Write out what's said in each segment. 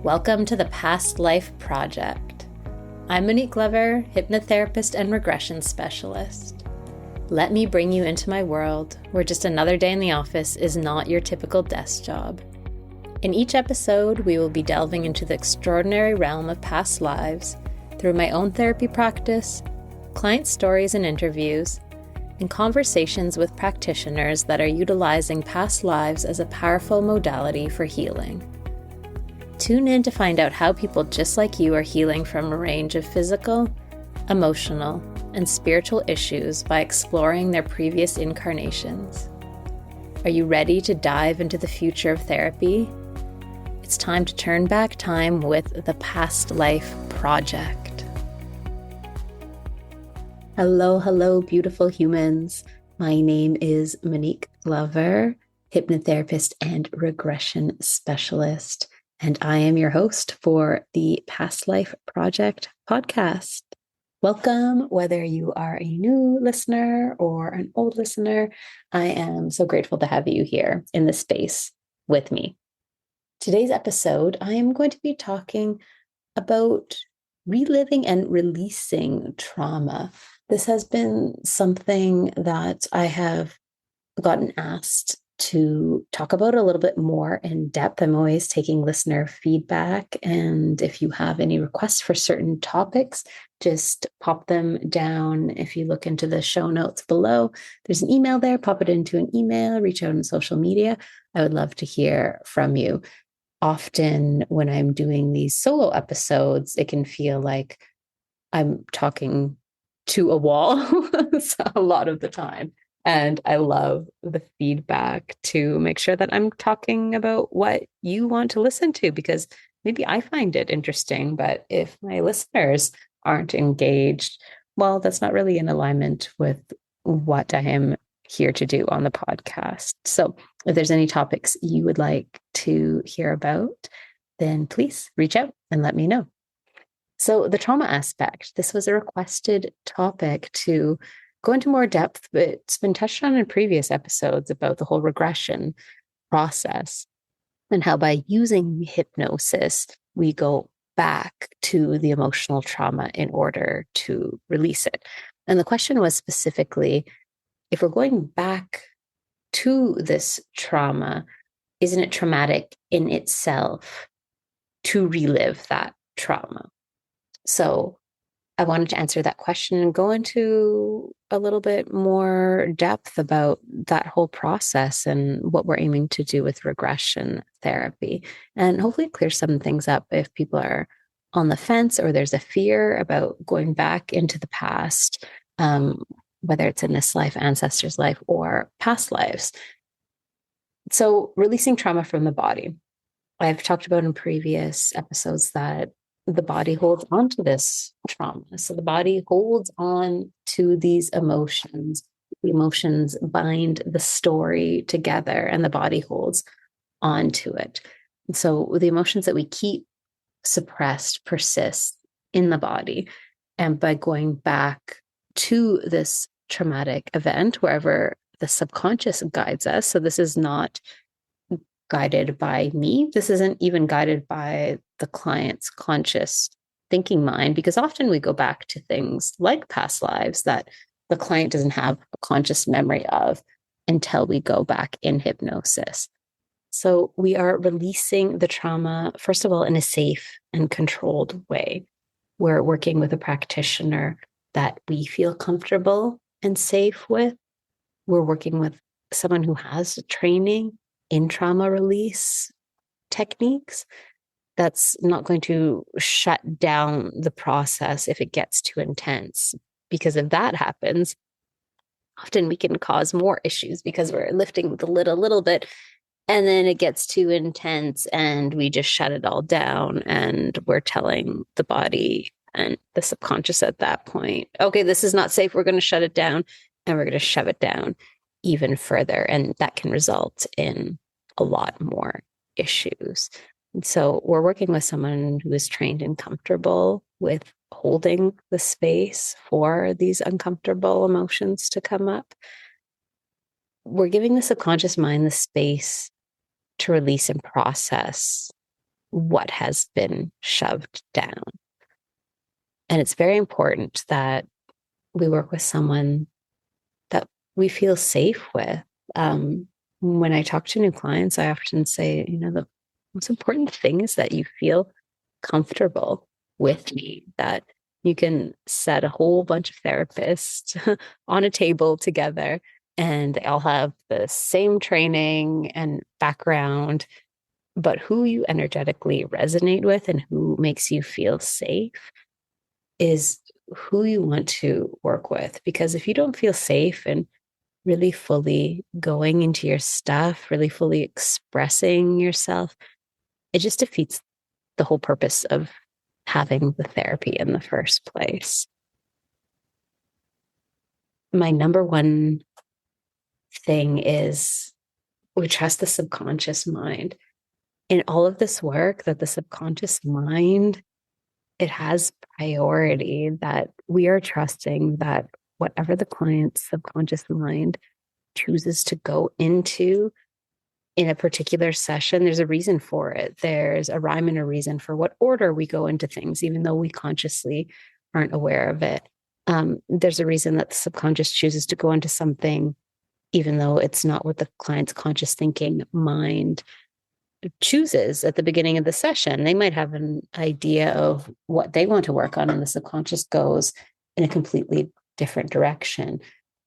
Welcome to the Past Life Project. I'm Monique, hypnotherapist and regression specialist. Let me bring you into my world where just another day in the office is not your typical desk job. In each episode, we will be delving into the extraordinary realm of past lives through my own therapy practice, client stories and interviews, and conversations with practitioners that are utilizing past lives as a powerful modality for healing. Tune in to find out how people just like you are healing from a range of physical, emotional, and spiritual issues by exploring their previous incarnations. Are you ready to dive into the future of therapy? It's time to turn back time with the Past Life Project. Hello, beautiful humans. My name is Monique Glover, hypnotherapist and regression specialist, and I am your host for the Past Life Project podcast. Welcome, whether you are a new listener or an old listener. I am so grateful to have you here in this space with me. Today's episode, I am going to be talking about reliving and releasing trauma. This has been something that I have gotten asked to talk about a little bit more in depth. I'm always taking listener feedback, and if you have any requests for certain topics, just pop them down. If you look into the show notes below, there's an email there. Pop it into an email, reach out on social media. I would love to hear from you. Often when I'm doing these solo episodes, it can feel like I'm talking to a wall a lot of the time. And I love the feedback to make sure that I'm talking about what you want to listen to, because maybe I find it interesting, but if my listeners aren't engaged, well, that's not really in alignment with what I am here to do on the podcast. So if there's any topics you would like to hear about, then please reach out and let me know. So the trauma aspect, this was a requested topic to go into more depth, but it's been touched on in previous episodes about the whole regression process and how by using hypnosis, we go back to the emotional trauma in order to release it. And the question was specifically, if we're going back to this trauma, isn't it traumatic in itself to relive that trauma? So I wanted to answer that question and go into a little bit more depth about that whole process and what we're aiming to do with regression therapy. And hopefully it clears some things up if people are on the fence or there's a fear about going back into the past, whether it's in this life, ancestors' life, or past lives. So releasing trauma from the body. I've talked about in previous episodes that the body holds on to this trauma. So the body holds on to these emotions. The emotions bind the story together and the body holds on to it. And so the emotions that we keep suppressed persist in the body. And by going back to this traumatic event, wherever the subconscious guides us, so this is not guided by me. This isn't even guided by the client's conscious thinking mind, because often we go back to things like past lives that the client doesn't have a conscious memory of until we go back in hypnosis. So we are releasing the trauma, first of all, in a safe and controlled way. We're working with a practitioner that we feel comfortable and safe with. We're working with someone who has training in trauma release techniques. That's not going to shut down the process if it gets too intense. Because if that happens, often we can cause more issues because we're lifting the lid a little bit and then it gets too intense and we just shut it all down, and we're telling the body and the subconscious at that point, okay, this is not safe. We're going to shut it down, and we're going to shove it down even further. And that can result in a lot more issues. And so we're working with someone who is trained and comfortable with holding the space for these uncomfortable emotions to come up. We're giving the subconscious mind the space to release and process what has been shoved down. And it's very important that we work with someone that we feel safe with. When I talk to new clients, I often say, the most important thing is that you feel comfortable with me, that you can set a whole bunch of therapists on a table together and they all have the same training and background, but who you energetically resonate with and who makes you feel safe is who you want to work with. Because if you don't feel safe and really fully going into your stuff, really fully expressing yourself, it just defeats the whole purpose of having the therapy in the first place. My number one thing is we trust the subconscious mind. In all of this work, that the subconscious mind, it has priority, that we are trusting that whatever the client's subconscious mind chooses to go into in a particular session, there's a reason for it. There's a rhyme and a reason for what order we go into things, even though we consciously aren't aware of it. There's a reason that the subconscious chooses to go into something, even though it's not what the client's conscious thinking mind chooses at the beginning of the session. They might have an idea of what they want to work on, and the subconscious goes in a completely different direction.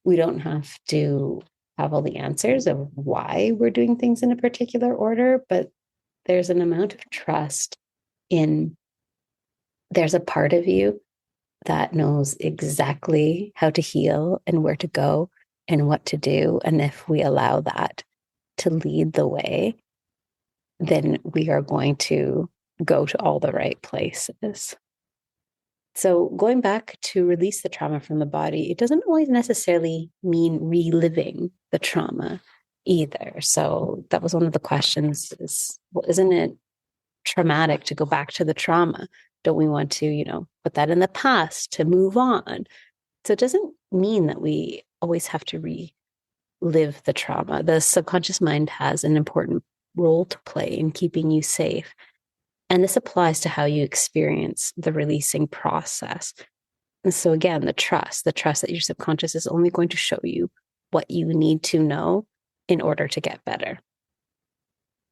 We don't have to have all the answers of why we're doing things in a particular order, but there's an amount of trust in there's a part of you that knows exactly how to heal and where to go and what to do. And if we allow that to lead the way, then we are going to go to all the right places. So going back to release the trauma from the body, it doesn't always necessarily mean reliving the trauma either. So that was one of the questions is, well, isn't it traumatic to go back to the trauma? Don't we want to, put that in the past to move on? So it doesn't mean that we always have to relive the trauma. The subconscious mind has an important role to play in keeping you safe. And this applies to how you experience the releasing process. And so again, the trust that your subconscious is only going to show you what you need to know in order to get better.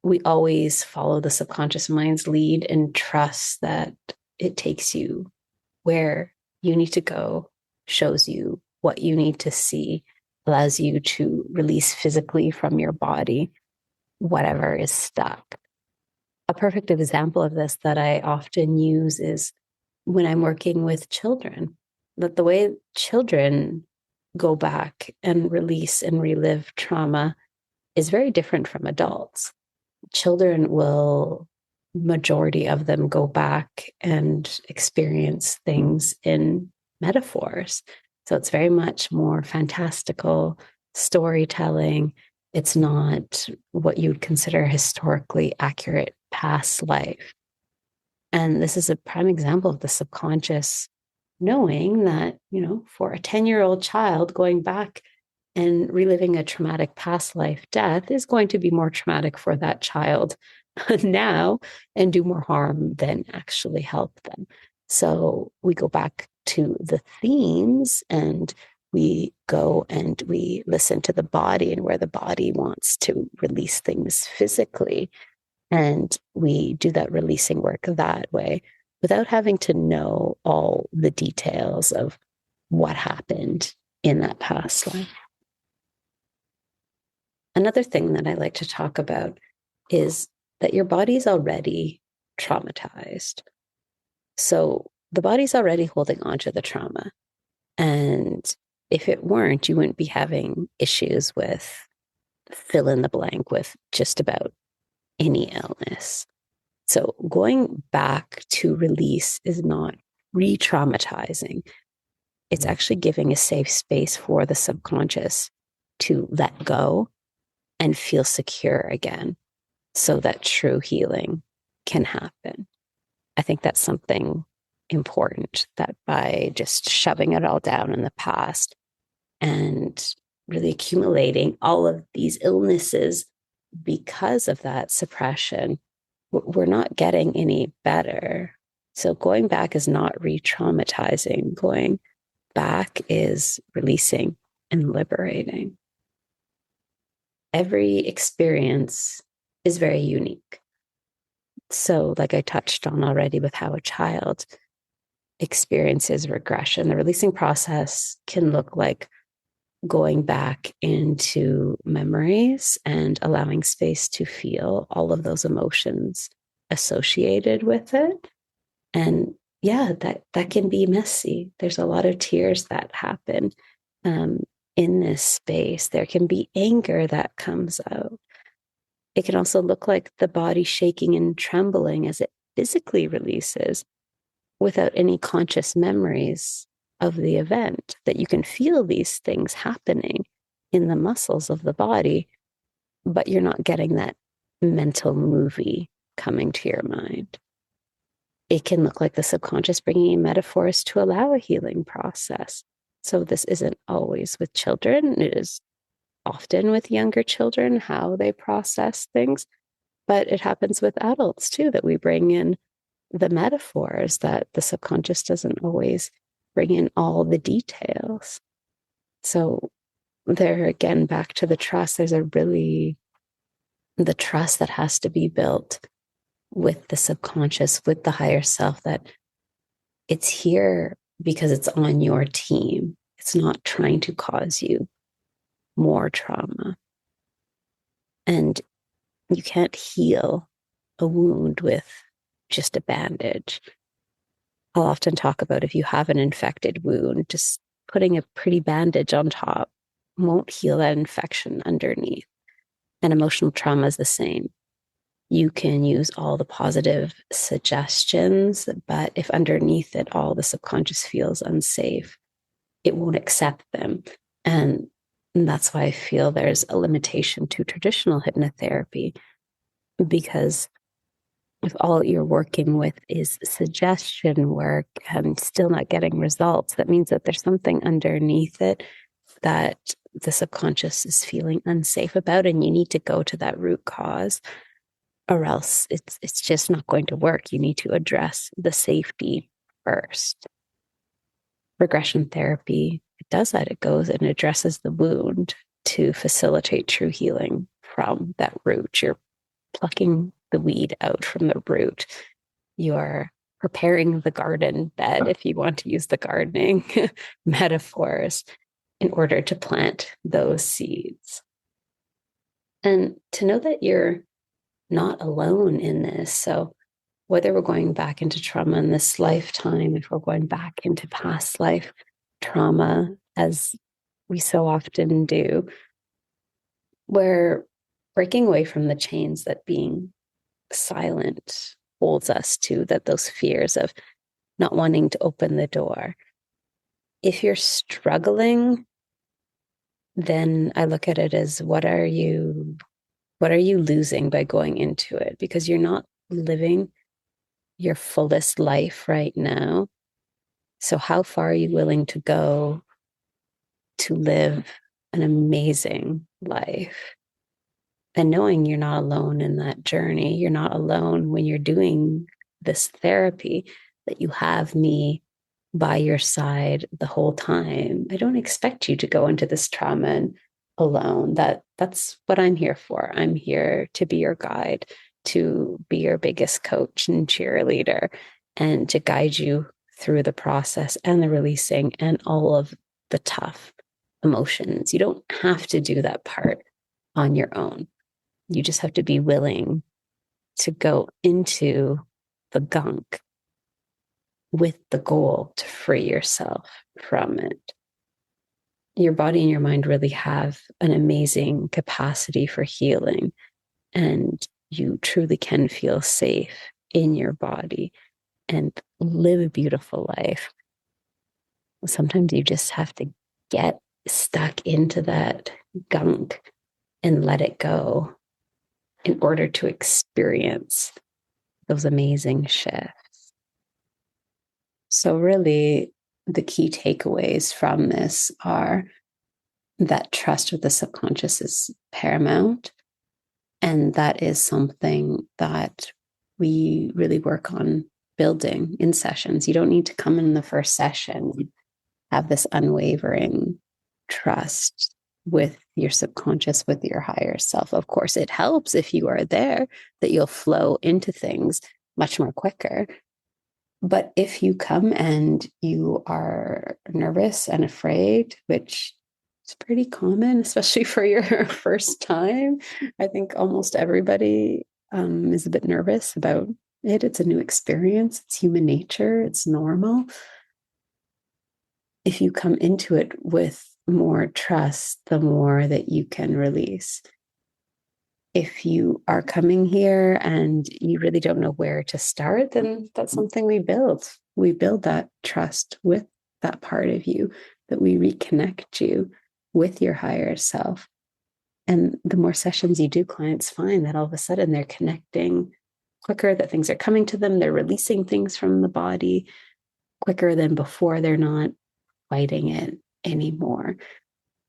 We always follow the subconscious mind's lead and trust that it takes you where you need to go, shows you what you need to see, allows you to release physically from your body whatever is stuck. A perfect example of this that I often use is when I'm working with children, that the way children go back and release and relive trauma is very different from adults. Children will, majority of them, go back and experience things in metaphors. So it's very much more fantastical storytelling. It's not what you'd consider historically accurate past life. And this is a prime example of the subconscious knowing that, for a 10-year-old child, going back and reliving a traumatic past life death is going to be more traumatic for that child now and do more harm than actually help them. So we go back to the themes and we go and we listen to the body and where the body wants to release things physically. And we do that releasing work that way without having to know all the details of what happened in that past life. Another thing that I like to talk about is that your body's already traumatized. So the body's already holding on to the trauma. And if it weren't, you wouldn't be having issues with fill in the blank with just about any illness. So going back to release is not re-traumatizing. It's actually giving a safe space for the subconscious to let go and feel secure again so that true healing can happen. I think that's something important, that by just shoving it all down in the past and really accumulating all of these illnesses because of that suppression, we're not getting any better. So going back is not re-traumatizing. Going back is releasing and liberating. Every experience is very unique. So, like I touched on already with how a child experiences regression, the releasing process can look like going back into memories and allowing space to feel all of those emotions associated with it. And yeah, that can be messy. There's a lot of tears that happen in this space. There can be anger that comes out. It can also look like the body shaking and trembling as it physically releases without any conscious memories of the event, that you can feel these things happening in the muscles of the body, but you're not getting that mental movie coming to your mind. It can look like the subconscious bringing in metaphors to allow a healing process. So this isn't always with children. It is often with younger children, how they process things, but it happens with adults too, that we bring in the metaphors, that the subconscious doesn't always bring in all the details. So there again, back to the trust, there's the trust that has to be built with the subconscious, with the higher self, that it's here because it's on your team. It's not trying to cause you more trauma. And you can't heal a wound with just a bandage. I'll often talk about, if you have an infected wound, just putting a pretty bandage on top won't heal that infection underneath. And emotional trauma is the same. You can use all the positive suggestions, but if underneath it all the subconscious feels unsafe, it won't accept them. And that's why I feel there's a limitation to traditional hypnotherapy, because if all you're working with is suggestion work and still not getting results, that means that there's something underneath it that the subconscious is feeling unsafe about, and you need to go to that root cause, or else it's just not going to work. You need to address the safety first. Regression therapy, it does that. It goes and addresses the wound to facilitate true healing from that root. You're plucking the weed out from the root. You're preparing the garden bed, if you want to use the gardening metaphors, in order to plant those seeds. And to know that you're not alone in this. So whether we're going back into trauma in this lifetime, if we're going back into past life trauma, as we so often do, we're breaking away from the chains that being silent holds us to, that those fears of not wanting to open the door. If you're struggling, then I look at it as, what are you losing by going into it? Because you're not living your fullest life right now. So how far are you willing to go to live an amazing life? And knowing you're not alone in that journey, you're not alone when you're doing this therapy, that you have me by your side the whole time. I don't expect you to go into this trauma alone. That's what I'm here for. I'm here to be your guide, to be your biggest coach and cheerleader, and to guide you through the process and the releasing and all of the tough emotions. You don't have to do that part on your own. You just have to be willing to go into the gunk with the goal to free yourself from it. Your body and your mind really have an amazing capacity for healing, and you truly can feel safe in your body and live a beautiful life. Sometimes you just have to get stuck into that gunk and let it go in order to experience those amazing shifts. So really, the key takeaways from this are that trust with the subconscious is paramount. And that is something that we really work on building in sessions. You don't need to come in the first session, have this unwavering trust with your subconscious, with your higher self. Of course, it helps if you are there, that you'll flow into things much more quicker. But if you come and you are nervous and afraid, which is pretty common, especially for your first time, I think almost everybody is a bit nervous about it. It's a new experience. It's human nature. It's normal. If you come into it with more trust, the more that you can release. If you are coming here and you really don't know where to start, then that's something we build. We build that trust with that part of you, that we reconnect you with your higher self. And the more sessions you do, clients find that all of a sudden they're connecting quicker, that things are coming to them, they're releasing things from the body quicker than before. They're not fighting it anymore.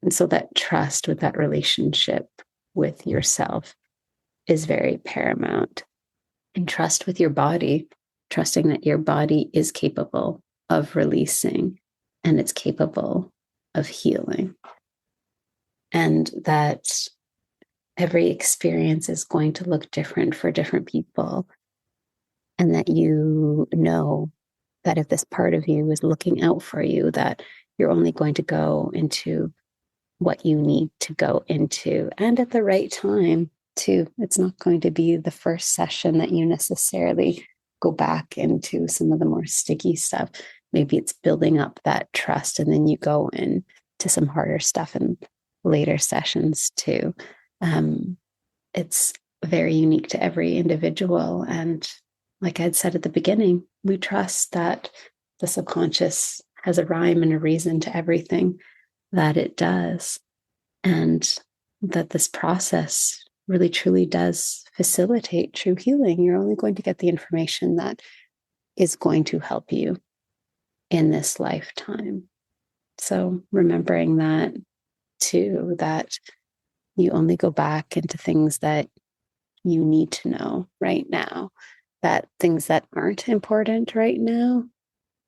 And so that trust with that relationship with yourself is very paramount. And trust with your body, trusting that your body is capable of releasing and it's capable of healing. And that every experience is going to look different for different people. And that you know that if this part of you is looking out for you, that you're only going to go into what you need to go into, and at the right time too. It's not going to be the first session that you necessarily go back into some of the more sticky stuff. Maybe it's building up that trust, and then you go into some harder stuff in later sessions too. It's very unique to every individual. And like I'd said at the beginning, we trust that the subconscious has a rhyme and a reason to everything that it does. And that this process really truly does facilitate true healing. You're only going to get the information that is going to help you in this lifetime. So remembering that too, that you only go back into things that you need to know right now, that things that aren't important right now,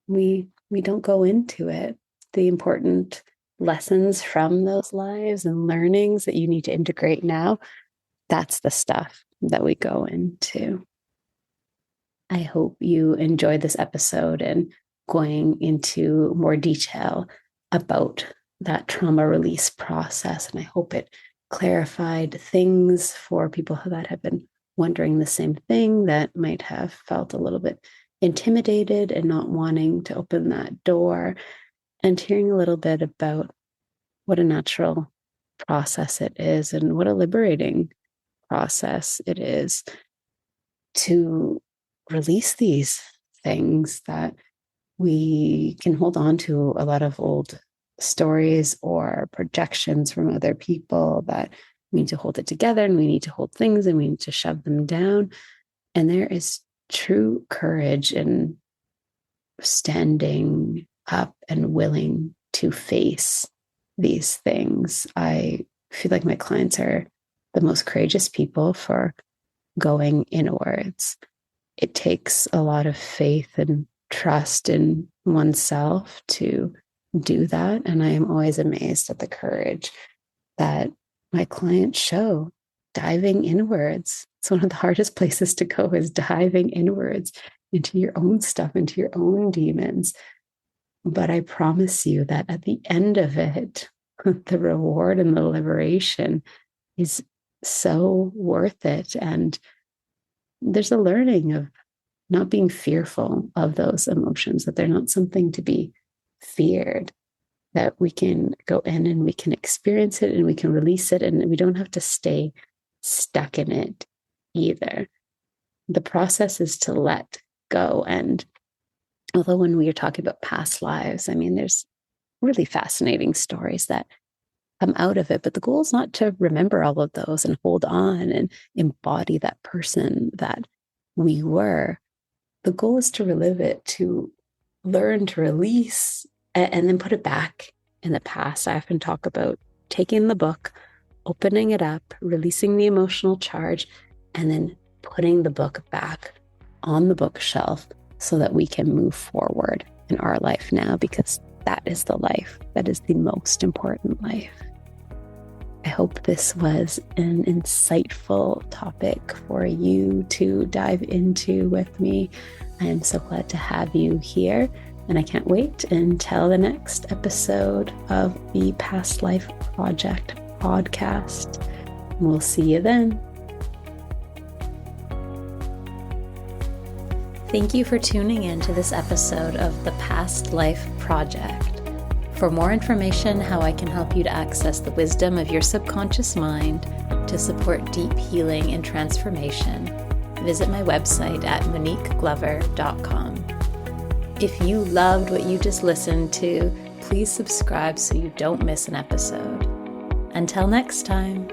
we don't go into it. The important lessons from those lives and learnings that you need to integrate now, that's the stuff that we go into. I hope you enjoyed this episode and going into more detail about that trauma release process. And I hope it clarified things for people that have been wondering the same thing, that might have felt a little bit intimidated and not wanting to open that door, and hearing a little bit about what a natural process it is and what a liberating process it is to release these things, that we can hold on to a lot of old stories or projections from other people, that we need to hold it together and we need to hold things and we need to shove them down. And there is true courage in standing up and willing to face these things. I feel like my clients are the most courageous people for going inwards. It takes a lot of faith and trust in oneself to do that. And I am always amazed at the courage that my clients show diving inwards. It's one of the hardest places to go, is diving inwards into your own stuff, into your own demons. But I promise you that at the end of it, the reward and the liberation is so worth it. And there's a learning of not being fearful of those emotions, that they're not something to be feared, that we can go in and we can experience it and we can release it, and we don't have to stay stuck in it either. The process is to let go. And although when we are talking about past lives, I mean, there's really fascinating stories that come out of it, but the goal is not to remember all of those and hold on and embody that person that we were. The goal is to relive it, to learn to release, and then put it back in the past. I often talk about taking the book, opening it up, releasing the emotional charge, and then putting the book back on the bookshelf so that we can move forward in our life now, because that is the life that is the most important life. I hope this was an insightful topic for you to dive into with me. I am so glad to have you here, and I can't wait until the next episode of the Past Life Project podcast. We'll see you then. Thank you for tuning in to this episode of the Past Life Project. For more information how I can help you to access the wisdom of your subconscious mind to support deep healing and transformation, visit my website at moniqueglover.com. If you loved what you just listened to, please subscribe so you don't miss an episode. Until next time.